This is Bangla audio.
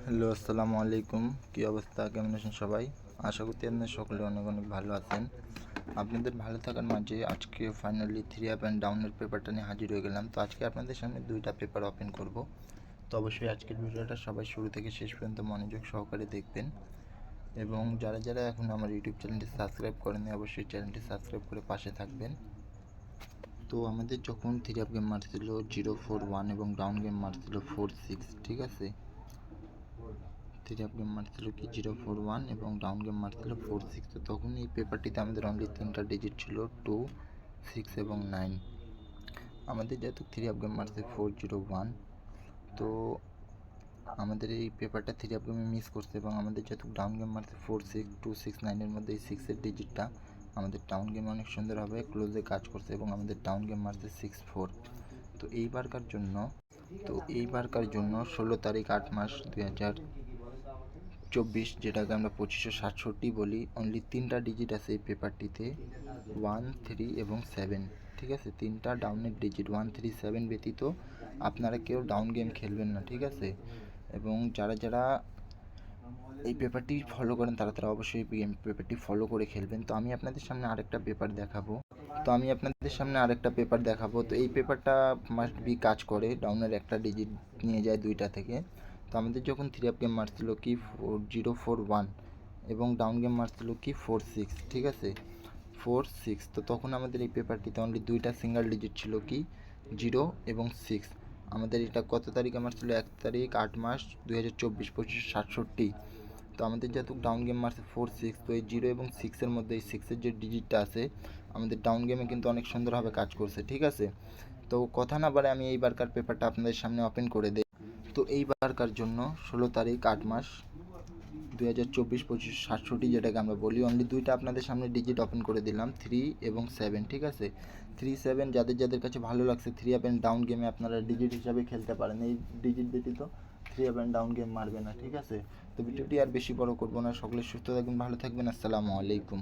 হ্যালো, আসসালামু আলাইকুম। কী অবস্থা, কেমন আছেন সবাই? আশা করতে আপনারা সকলে অনেক অনেক ভালো আছেন। আপনাদের ভালো থাকার মাঝে আজকে ফাইনালি থ্রি আপ অ্যান্ড ডাউনের পেপারটা নিয়ে হাজির হয়ে গেলাম। তো আজকে আপনাদের সামনে দুইটা পেপার ওপেন করব। তো অবশ্যই আজকের ভিডিওটা সবাই শুরু থেকে শেষ পর্যন্ত মনোযোগ সহকারে দেখবেন। এবং যারা যারা এখন আমার ইউটিউব চ্যানেলটি সাবস্ক্রাইব করেনি, অবশ্যই চ্যানেলটি সাবস্ক্রাইব করে পাশে থাকবেন। তো আমাদের যখন থ্রি আপ গেম মারছিল 041 এবং ডাউন গেম মারছিল 46, ঠিক আছে? থ্রি আপ গেম মারছিল কি 041 এবং ডাউন গেম মারছিল 46। তো তখন এই পেপারটিতে আমাদের অনলি তিনটা ডিজিট ছিল, 2, 6 এবং 9। আমাদের যেহেতু থ্রি আপ গেম মারছে 401, তো আমাদের এই পেপারটা থ্রি আপ গেমে মিস করছে এবং আমাদের যেহেতু ডাউন গেম মারছে 46, 2, 6, 9-এর মধ্যে এই 6-এর ডিজিটটা আমাদের ডাউন গেমে অনেক সুন্দরভাবে ক্লোজে কাজ করছে এবং আমাদের ডাউন গেম মারছে 64। তো এইবারকার জন্য 16 তারিখ 8 মাস 2024, যেটাকে আমরা 2567 বলি, অনলি তিনটা ডিজিট আছে এই পেপারটিতে, 1, 3 এবং 7, ঠিক আছে? তিনটা ডাউনের ডিজিট 1, 3, 7 ব্যতীত আপনারা কেউ ডাউন গেম খেলবেন না, ঠিক আছে? এবং যারা যারা এই পেপারটি ফলো করেন তারা অবশ্যই পেপারটি ফলো করে খেলবেন। তো আমি আপনাদের সামনে আরেকটা পেপার দেখাবো। তো এই পেপারটা মাস্ট বি কাজ করে, ডাউনের একটা ডিজিট নিয়ে যায় দুইটা থেকে। তো আমাদের যখন থ্রি আপ গেম মারছিল কি 4041 এবং ডাউন গেম মারছিল কি 46, ঠিক আছে? 46। তো তখন আমাদের এই পেপারটিতে অনলি দুইটা সিঙ্গেল ডিজিট ছিল, কি 0 এবং 6। আমাদের এটা কত তারিখে মারছিল? 1 তারিখ 8 মাস 2024, 2567। তো আমাদের যেহেতু ডাউন গেম মারছে 46, তো এই 0 এবং 6-এর মধ্যে এই 6-এর যে ডিজিটটা আছে আমাদের ডাউন গেমে কিন্তু অনেক সুন্দরভাবে কাজ করছে, ঠিক আছে? তো কথা না বাড়ে আমি এইবারকার পেপারটা আপনাদের সামনে ওপেন করে দিই। তো এইবারকার জন্য 16 তারিখ 8 মাস 2024, 2567, যেটাকে আমরা বলি, অনলি দুইটা আপনাদের সামনে ডিজিট ওপেন করে দিলাম, 3 এবং 7, ঠিক আছে? 3, 7 যাদের যাদের কাছে ভালো লাগছে, থ্রি আপ অ্যান্ড ডাউন গেমে আপনারা ডিজিট হিসাবে খেলতে পারেন। এই ডিজিট ব্যতীত three up and down game মারবে না, ঠিক আছে? তো ভিডিওটি আর বেশি বড় করবো না। সকলে সুস্থ থাকবেন, ভালো থাকবেন। আসসালামু আলাইকুম।